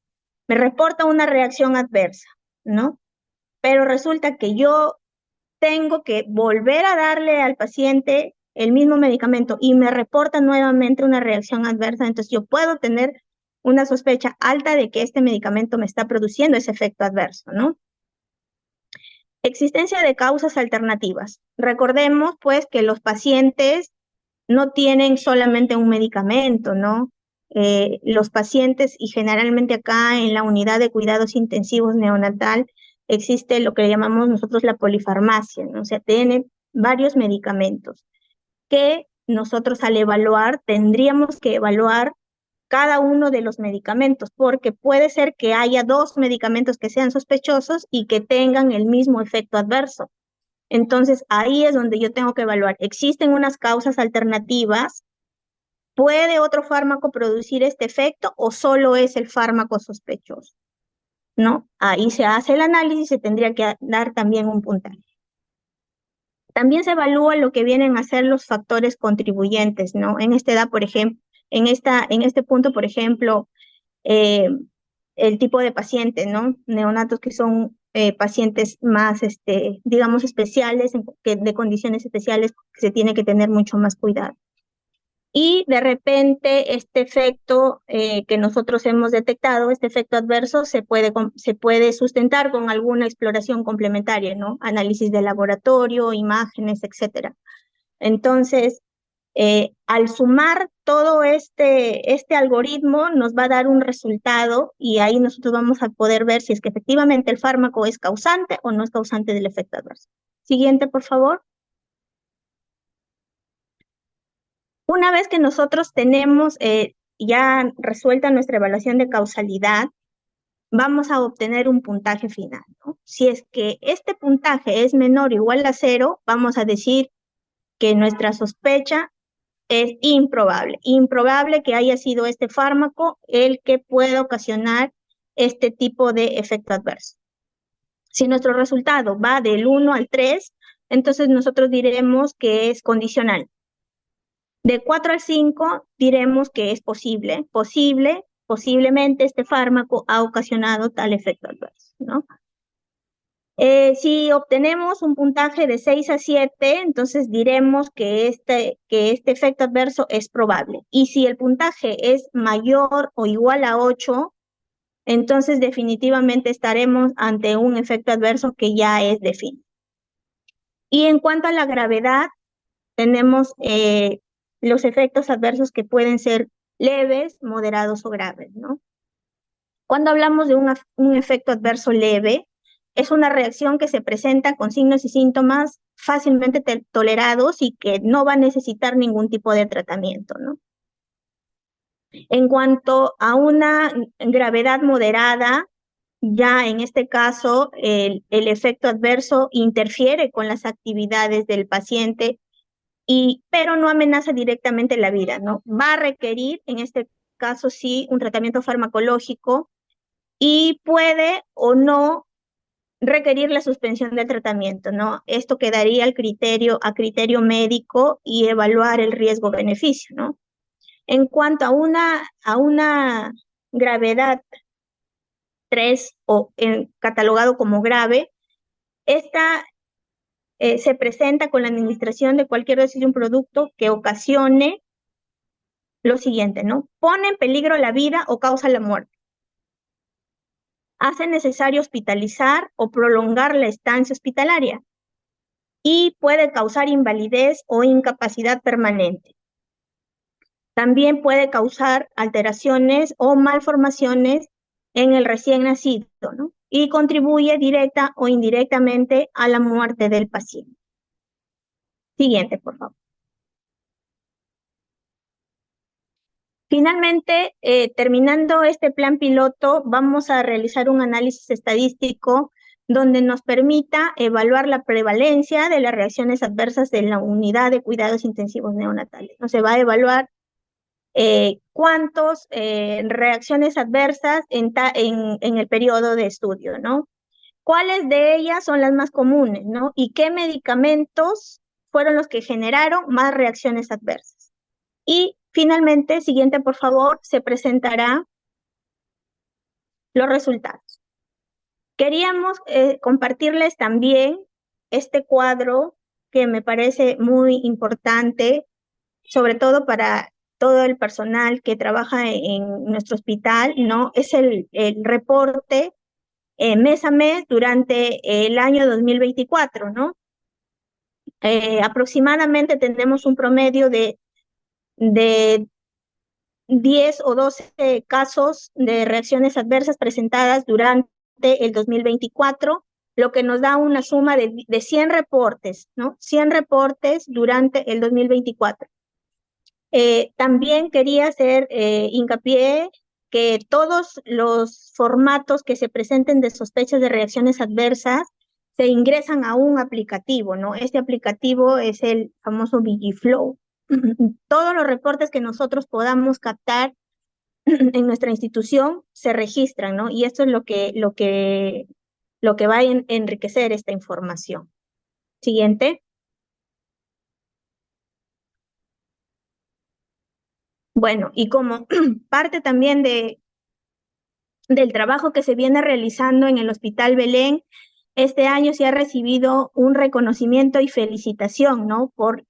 Speaker 2: reporta una reacción adversa, ¿no? Pero resulta que yo tengo que volver a darle al paciente el mismo medicamento y me reporta nuevamente una reacción adversa, entonces yo puedo tener una sospecha alta de que este medicamento me está produciendo ese efecto adverso, ¿no? Existencia de causas alternativas. Recordemos, pues, que los pacientes no tienen solamente un medicamento, ¿no? Los pacientes, y generalmente acá en la unidad de cuidados intensivos neonatal, existe lo que llamamos nosotros la polifarmacia, ¿no? O sea, tienen varios medicamentos que nosotros al evaluar tendríamos que evaluar cada uno de los medicamentos, porque puede ser que haya 2 medicamentos que sean sospechosos y que tengan el mismo efecto adverso. Entonces, ahí es donde yo tengo que evaluar. ¿Existen unas causas alternativas? ¿Puede otro fármaco producir este efecto o solo es el fármaco sospechoso? ¿No? Ahí se hace el análisis y se tendría que dar también un puntaje. También se evalúa lo que vienen a ser los factores contribuyentes, ¿no? En esta edad, por ejemplo, en este punto, por ejemplo, el tipo de paciente, ¿no? Neonatos que son pacientes más, digamos, especiales, de condiciones especiales, que se tiene que tener mucho más cuidado. Y de repente este efecto que nosotros hemos detectado, este efecto adverso, se puede sustentar con alguna exploración complementaria, ¿no? Análisis de laboratorio, imágenes, etcétera. Entonces, al sumar todo este algoritmo nos va a dar un resultado y ahí nosotros vamos a poder ver si es que efectivamente el fármaco es causante o no es causante del efecto adverso. Siguiente, por favor. Una vez que nosotros tenemos ya resuelta nuestra evaluación de causalidad, vamos a obtener un puntaje final, ¿no? Si es que este puntaje es menor o igual a 0, vamos a decir que nuestra sospecha es improbable que haya sido este fármaco el que pueda ocasionar este tipo de efecto adverso. Si nuestro resultado va del 1 al 3, entonces nosotros diremos que es condicional. De 4 al 5 diremos que es posiblemente este fármaco ha ocasionado tal efecto adverso, ¿no? Si obtenemos un puntaje de 6 a 7, entonces diremos que este efecto adverso es probable. Y si el puntaje es mayor o igual a 8, entonces definitivamente estaremos ante un efecto adverso que ya es definido. Y en cuanto a la gravedad, tenemos los efectos adversos que pueden ser leves, moderados o graves, ¿no? Cuando hablamos de un efecto adverso leve, es una reacción que se presenta con signos y síntomas fácilmente tolerados y que no va a necesitar ningún tipo de tratamiento, ¿no? En cuanto a una gravedad moderada, ya en este caso el efecto adverso interfiere con las actividades del paciente, pero no amenaza directamente la vida, ¿no? Va a requerir, en este caso sí, un tratamiento farmacológico y puede o no requerir la suspensión del tratamiento, ¿no? Esto quedaría a criterio médico y evaluar el riesgo-beneficio, ¿no? En cuanto a una gravedad 3 o catalogado como grave, esta se presenta con la administración de cualquier dosis de un producto que ocasione lo siguiente, ¿no? Pone en peligro la vida o causa la muerte. Hace necesario hospitalizar o prolongar la estancia hospitalaria y puede causar invalidez o incapacidad permanente. También puede causar alteraciones o malformaciones en el recién nacido, ¿no? Y contribuye directa o indirectamente a la muerte del paciente. Siguiente, por favor. Finalmente, terminando este plan piloto, vamos a realizar un análisis estadístico donde nos permita evaluar la prevalencia de las reacciones adversas de la unidad de cuidados intensivos neonatales. ¿No? Se va a evaluar cuántas reacciones adversas en el periodo de estudio, ¿no? ¿Cuáles de ellas son las más comunes, ¿no? Y qué medicamentos fueron los que generaron más reacciones adversas. Y finalmente, siguiente por favor, se presentará los resultados. Queríamos compartirles también este cuadro que me parece muy importante, sobre todo para todo el personal que trabaja en nuestro hospital, ¿no? Es el reporte mes a mes durante el año 2024, ¿no? Aproximadamente tenemos un promedio de 10 o 12 casos de reacciones adversas presentadas durante el 2024, lo que nos da una suma de 100 reportes, ¿no? 100 reportes durante el 2024. También quería hacer hincapié que todos los formatos que se presenten de sospechas de reacciones adversas se ingresan a un aplicativo, ¿no? Este aplicativo es el famoso VigiFlow. Todos los reportes que nosotros podamos captar en nuestra institución se registran, ¿no? Y esto es lo que va a enriquecer esta información. Siguiente. Bueno, y como parte también del trabajo que se viene realizando en el Hospital Belén, este año se ha recibido un reconocimiento y felicitación, ¿no? Por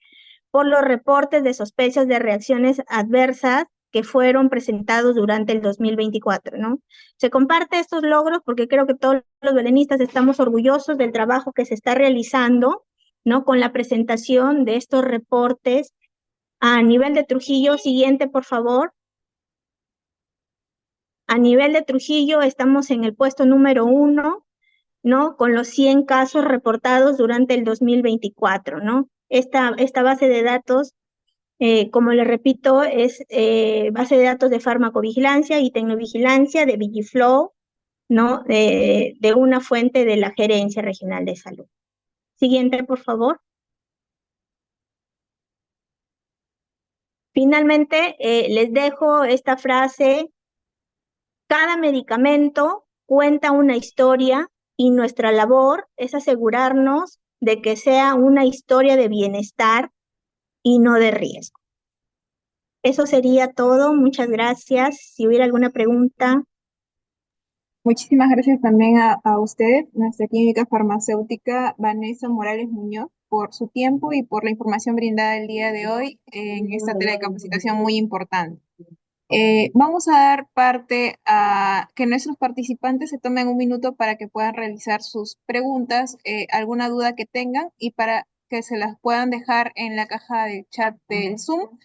Speaker 2: los reportes de sospechas de reacciones adversas que fueron presentados durante el 2024, ¿no? Se comparte estos logros porque creo que todos los belenistas estamos orgullosos del trabajo que se está realizando, ¿no? Con la presentación de estos reportes a nivel de Trujillo. Siguiente, por favor. A nivel de Trujillo estamos en el puesto número 1, ¿no? Con los 100 casos reportados durante el 2024, ¿no? Esta base de datos, como les repito, es base de datos de farmacovigilancia y tecnovigilancia de VigiFlow, ¿no? De una fuente de la Gerencia Regional de Salud. Siguiente, por favor. Finalmente, les dejo esta frase: cada medicamento cuenta una historia y nuestra labor es asegurarnos de que sea una historia de bienestar y no de riesgo. Eso sería todo. Muchas gracias. Si hubiera alguna pregunta.
Speaker 1: Muchísimas gracias también a usted, nuestra química farmacéutica Vanessa Morales Muñoz, por su tiempo y por la información brindada el día de hoy en esta telecapacitación muy importante. Vamos a dar parte a que nuestros participantes se tomen un minuto para que puedan realizar sus preguntas, alguna duda que tengan y para que se las puedan dejar en la caja de chat del Zoom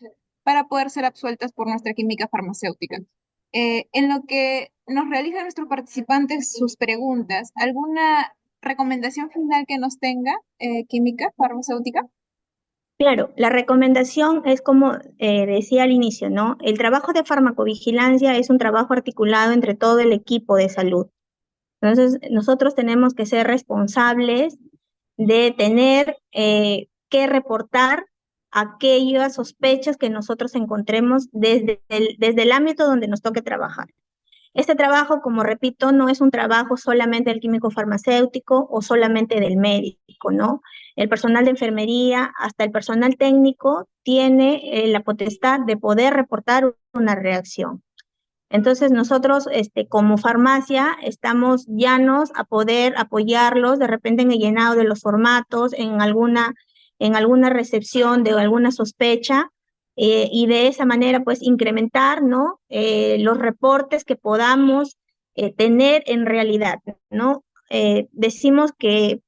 Speaker 1: para poder ser absueltas por nuestra química farmacéutica. En lo que nos realizan nuestros participantes sus preguntas, ¿alguna recomendación final que nos tenga química farmacéutica?
Speaker 2: Claro, la recomendación es como decía al inicio, ¿no? El trabajo de farmacovigilancia es un trabajo articulado entre todo el equipo de salud. Entonces, nosotros tenemos que ser responsables de tener que reportar aquellas sospechas que nosotros encontremos desde el ámbito donde nos toque trabajar. Este trabajo, como repito, no es un trabajo solamente del químico farmacéutico o solamente del médico, ¿no? El personal de enfermería, hasta el personal técnico, tiene la potestad de poder reportar una reacción. Entonces nosotros como farmacia estamos llanos a poder apoyarlos de repente en el llenado de los formatos, en alguna recepción de alguna sospecha, y de esa manera pues incrementar, ¿no? Los reportes que podamos tener en realidad, ¿no? Decimos que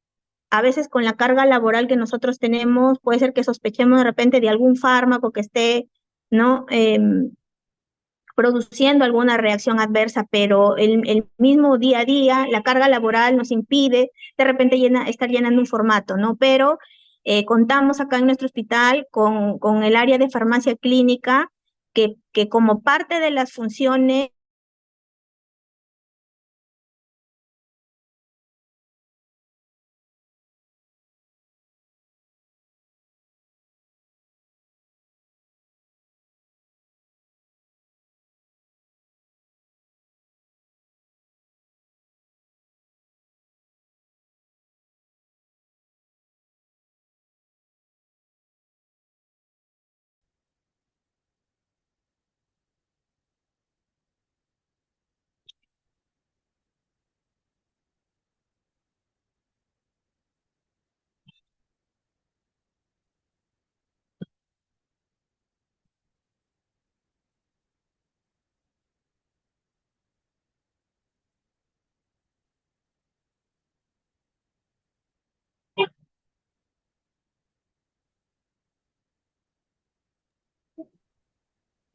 Speaker 2: a veces con la carga laboral que nosotros tenemos puede ser que sospechemos de repente de algún fármaco que esté, ¿no? Produciendo alguna reacción adversa, pero el mismo día a día, la carga laboral nos impide de repente estar llenando un formato, ¿no? Pero contamos acá en nuestro hospital con el área de farmacia clínica, que como parte de las funciones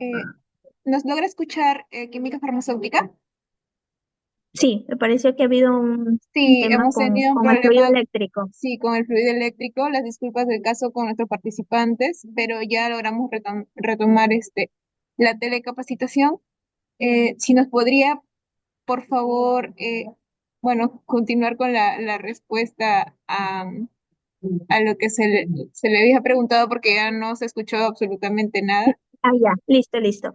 Speaker 1: Eh, ¿Nos logra escuchar química farmacéutica?
Speaker 2: sí, me pareció que ha habido un
Speaker 1: Sí,
Speaker 2: tema
Speaker 1: hemos tenido un
Speaker 2: con el fluido
Speaker 1: problema,
Speaker 2: eléctrico.
Speaker 1: sí, con el fluido eléctrico. Las disculpas del caso con nuestros participantes, pero ya logramos retomar la telecapacitación. Si nos podría, por favor, bueno, continuar con la respuesta a lo que se le había preguntado porque ya no se escuchó absolutamente nada.
Speaker 2: Ah, ya, listo, listo.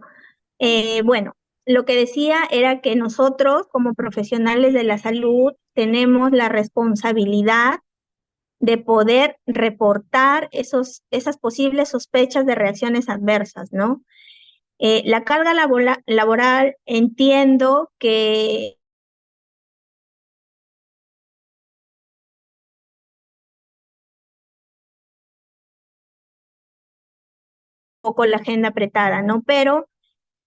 Speaker 2: Bueno, lo que decía era que nosotros como profesionales de la salud tenemos la responsabilidad de poder reportar esas posibles sospechas de reacciones adversas, ¿no? La carga laboral, entiendo que un poco la agenda apretada, ¿no? Pero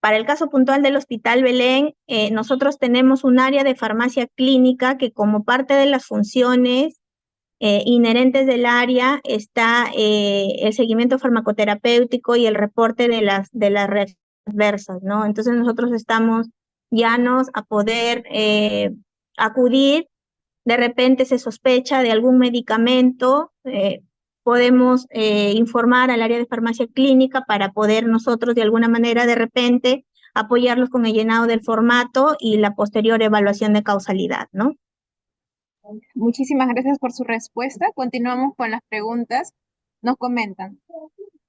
Speaker 2: para el caso puntual del Hospital Belén, nosotros tenemos un área de farmacia clínica que como parte de las funciones inherentes del área está el seguimiento farmacoterapéutico y el reporte de las reacciones adversas, ¿no? Entonces nosotros estamos llanos a poder acudir. De repente se sospecha de algún medicamento, podemos informar al área de farmacia clínica para poder nosotros de alguna manera de repente apoyarlos con el llenado del formato y la posterior evaluación de causalidad, ¿no?
Speaker 1: Muchísimas gracias por su respuesta. Continuamos con las preguntas. Nos comentan,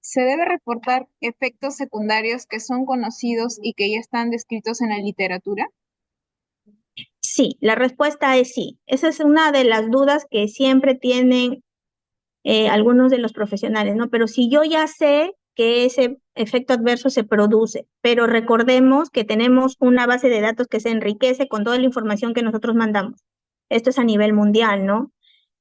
Speaker 1: ¿se debe reportar efectos secundarios que son conocidos y que ya están descritos en la literatura?
Speaker 2: Sí, la respuesta es sí. Esa es una de las dudas que siempre tienen algunos de los profesionales, ¿no? Pero si yo ya sé que ese efecto adverso se produce, pero recordemos que tenemos una base de datos que se enriquece con toda la información que nosotros mandamos. Esto es a nivel mundial, ¿no?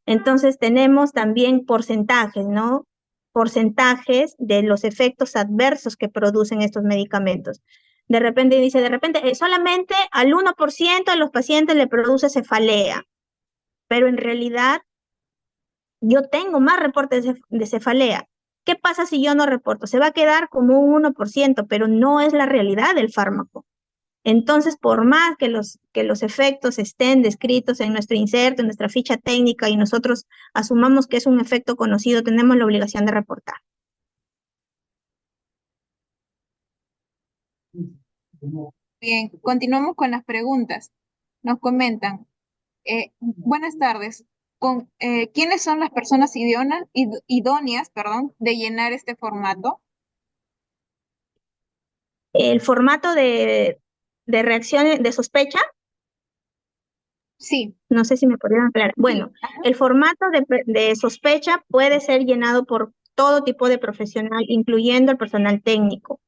Speaker 2: Entonces tenemos también porcentajes, ¿no? Porcentajes de los efectos adversos que producen estos medicamentos. De repente dice, solamente al 1% de los pacientes le produce cefalea, pero en realidad yo tengo más reportes de cefalea. ¿Qué pasa si yo no reporto? Se va a quedar como un 1%, pero no es la realidad del fármaco. Entonces, por más que los efectos estén descritos en nuestro inserto, en nuestra ficha técnica y nosotros asumamos que es un efecto conocido, tenemos la obligación de reportar.
Speaker 1: Bien, continuamos con las preguntas. Nos comentan, buenas tardes. ¿Quiénes son las personas idóneas, perdón, de llenar este formato?
Speaker 2: El formato de reacción de sospecha,
Speaker 1: Sí,
Speaker 2: no sé si me podrían aclarar. Bueno,
Speaker 1: sí. Ajá.
Speaker 2: el formato de sospecha puede ser llenado por todo tipo de profesional, incluyendo el personal técnico.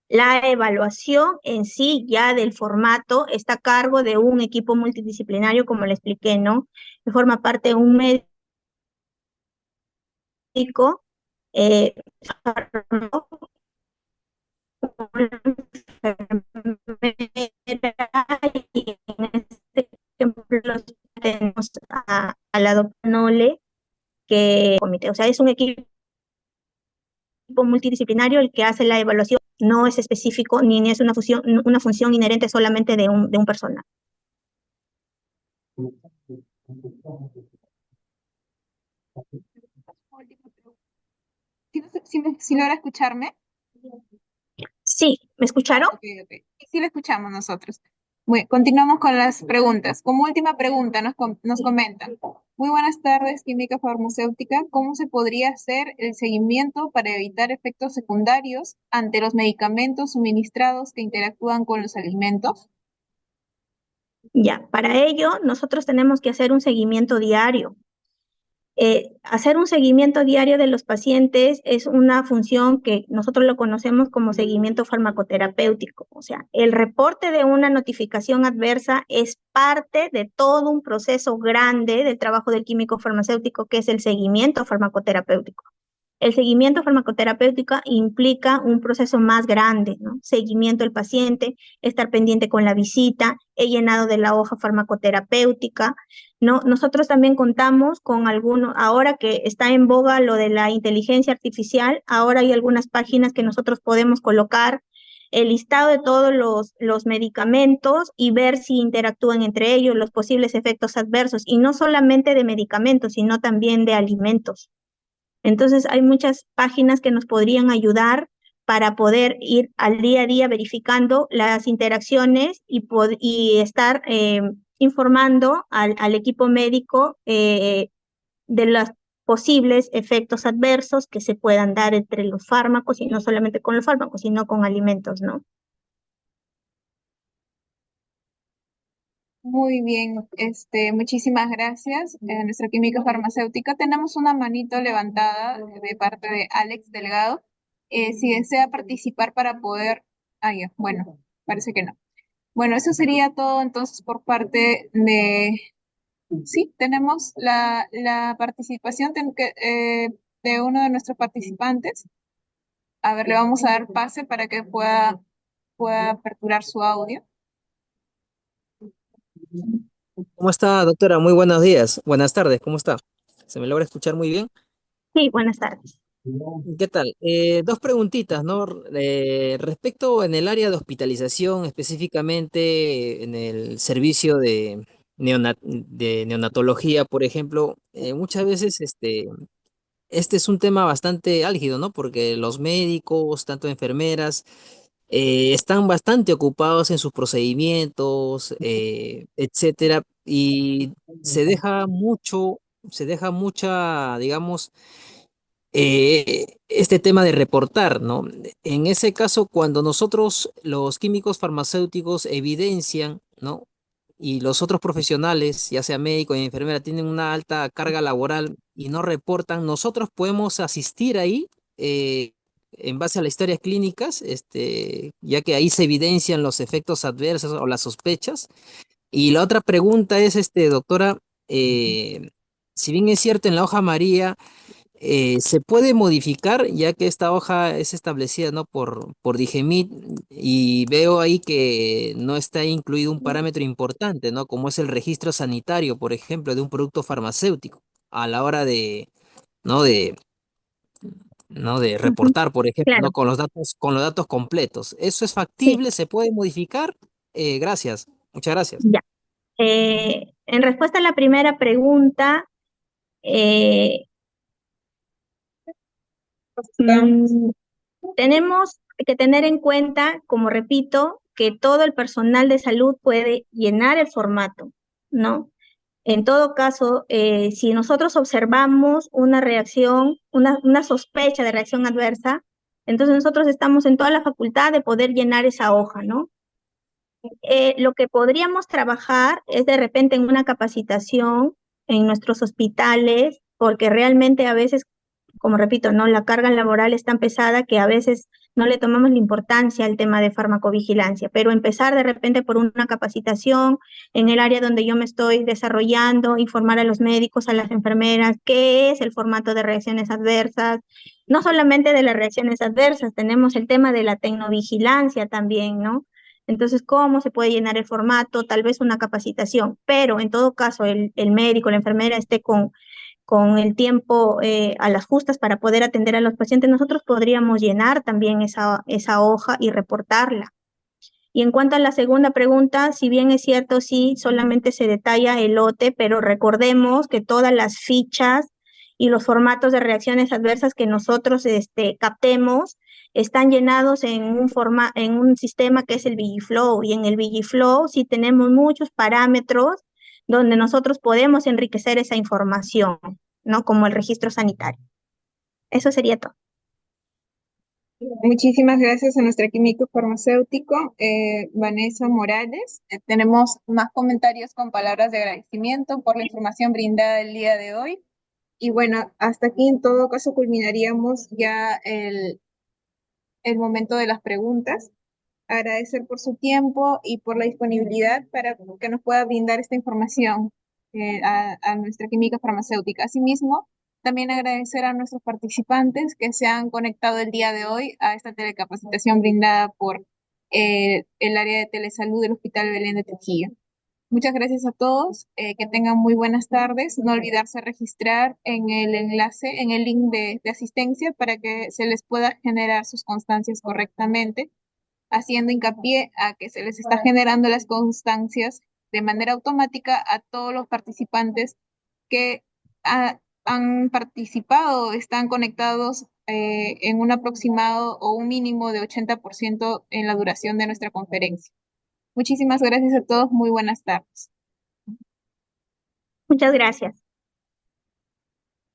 Speaker 2: La evaluación en sí ya del formato está a cargo de un equipo multidisciplinario, como le expliqué, ¿no? Que forma parte de un médico, eh, y en este ejemplo tenemos a la doctora Nole, que comité, o sea, es un equipo multidisciplinario el que hace la evaluación, no es específico ni es una función inherente solamente de un personal.
Speaker 1: ¿Sí logra escucharme?
Speaker 2: Sí, ¿me escucharon?
Speaker 1: Ok, ok. Sí, lo escuchamos nosotros. Bueno, continuamos con las preguntas. Como última pregunta, nos comentan. Muy buenas tardes, química farmacéutica. ¿Cómo se podría hacer el seguimiento para evitar efectos secundarios ante los medicamentos suministrados que interactúan con los alimentos?
Speaker 2: Ya, para ello nosotros tenemos que hacer un seguimiento diario. Hacer un seguimiento diario de los pacientes es una función que nosotros lo conocemos como seguimiento farmacoterapéutico. O sea, el reporte de una notificación adversa es parte de todo un proceso grande del trabajo del químico farmacéutico, que es el seguimiento farmacoterapéutico. El seguimiento farmacoterapéutico implica un proceso más grande, ¿no? Seguimiento del paciente, estar pendiente con la visita, he llenado de la hoja farmacoterapéutica, ¿no? Nosotros también contamos con algunos, ahora que está en boga lo de la inteligencia artificial, ahora hay algunas páginas que nosotros podemos colocar el listado de todos los medicamentos y ver si interactúan entre ellos, los posibles efectos adversos, y no solamente de medicamentos, sino también de alimentos. Entonces, hay muchas páginas que nos podrían ayudar para poder ir al día a día verificando las interacciones y estar informando al equipo médico de los posibles efectos adversos que se puedan dar entre los fármacos, y no solamente con los fármacos, sino con alimentos, ¿no?
Speaker 1: Muy bien, muchísimas gracias. Nuestra química farmacéutica. Tenemos una manito levantada de parte de Alex Delgado. Si desea participar para poder... Ah, ya, bueno, parece que no. Bueno, eso sería todo entonces por parte de... Sí, tenemos la participación de uno de nuestros participantes. A ver, le vamos a dar pase para que pueda aperturar su audio.
Speaker 3: ¿Cómo está, doctora? Muy buenos días. Buenas tardes, ¿cómo está? ¿Se me logra escuchar muy bien?
Speaker 2: Sí, buenas tardes.
Speaker 3: ¿Qué tal? Dos preguntitas, ¿no? Respecto en el área de hospitalización, específicamente en el servicio de neonatología, por ejemplo, muchas veces este es un tema bastante álgido, ¿no? Porque los médicos, tanto enfermeras, están bastante ocupados en sus procedimientos, etcétera, y se deja mucho, se deja mucha, digamos, este tema de reportar, ¿no? En ese caso, cuando nosotros, los químicos farmacéuticos, evidencian, ¿no? Y los otros profesionales, ya sea médico y enfermera, tienen una alta carga laboral y no reportan, nosotros podemos asistir ahí en base a las historias clínicas, ya que ahí se evidencian los efectos adversos o las sospechas. Y la otra pregunta es, doctora, si bien es cierto en la hoja María, se puede modificar ya que esta hoja es establecida, ¿no? por Digemit y veo ahí que no está incluido un parámetro importante, ¿no? Como es el registro sanitario, por ejemplo, de un producto farmacéutico a la hora ¿no? de
Speaker 2: Ujú,
Speaker 3: reportar, por ejemplo,
Speaker 2: claro,
Speaker 3: ¿no? Con los datos completos. ¿Eso es
Speaker 2: sí,
Speaker 3: factible? ¿Se puede modificar? Gracias. Muchas gracias.
Speaker 2: ya. En respuesta a la primera pregunta, eh, mm, tenemos que tener en cuenta, como repito, que todo el personal de salud puede llenar el formato, ¿no? En todo caso, si nosotros observamos una reacción, una sospecha de reacción adversa, entonces nosotros estamos en toda la facultad de poder llenar esa hoja, ¿no? Lo que podríamos trabajar es de repente en una capacitación en nuestros hospitales, porque realmente a veces, como repito, ¿no? La carga laboral es tan pesada que a veces no le tomamos la importancia al tema de farmacovigilancia, pero empezar de repente por una capacitación en el área donde yo me estoy desarrollando, informar a los médicos, a las enfermeras, qué es el formato de reacciones adversas, no solamente de las reacciones adversas, tenemos el tema de la tecnovigilancia también, ¿no? Entonces, ¿cómo se puede llenar el formato? Tal vez una capacitación, pero en todo caso el médico, la enfermera esté con el tiempo a las justas para poder atender a los pacientes, nosotros podríamos llenar también esa hoja y reportarla. Y en cuanto a la segunda pregunta, si bien es cierto, sí, solamente se detalla el lote, pero recordemos que todas las fichas y los formatos de reacciones adversas que nosotros captemos están llenados en un sistema que es el Vigiflow. Y en el Vigiflow sí tenemos muchos parámetros donde nosotros podemos enriquecer esa información, ¿no? Como el registro sanitario. Eso sería todo.
Speaker 1: Muchísimas gracias a nuestra químico farmacéutico, Vanessa Morales. Tenemos más comentarios con palabras de agradecimiento por la información brindada el día de hoy. Y bueno, hasta aquí en todo caso culminaríamos ya el momento de las preguntas. Agradecer por su tiempo y por la disponibilidad para que nos pueda brindar esta información a nuestra química farmacéutica. Asimismo, también agradecer a nuestros participantes que se han conectado el día de hoy a esta telecapacitación brindada por el área de telesalud del Hospital Belén de Trujillo. Muchas gracias a todos, que tengan muy buenas tardes. No olvidarse registrar en el enlace, en el link de asistencia para que se les pueda generar sus constancias correctamente, haciendo hincapié a que se les está generando las constancias de manera automática a todos los participantes que han participado, están conectados en un aproximado o un mínimo de 80% en la duración de nuestra conferencia. Muchísimas gracias a todos, muy buenas tardes.
Speaker 2: Muchas gracias.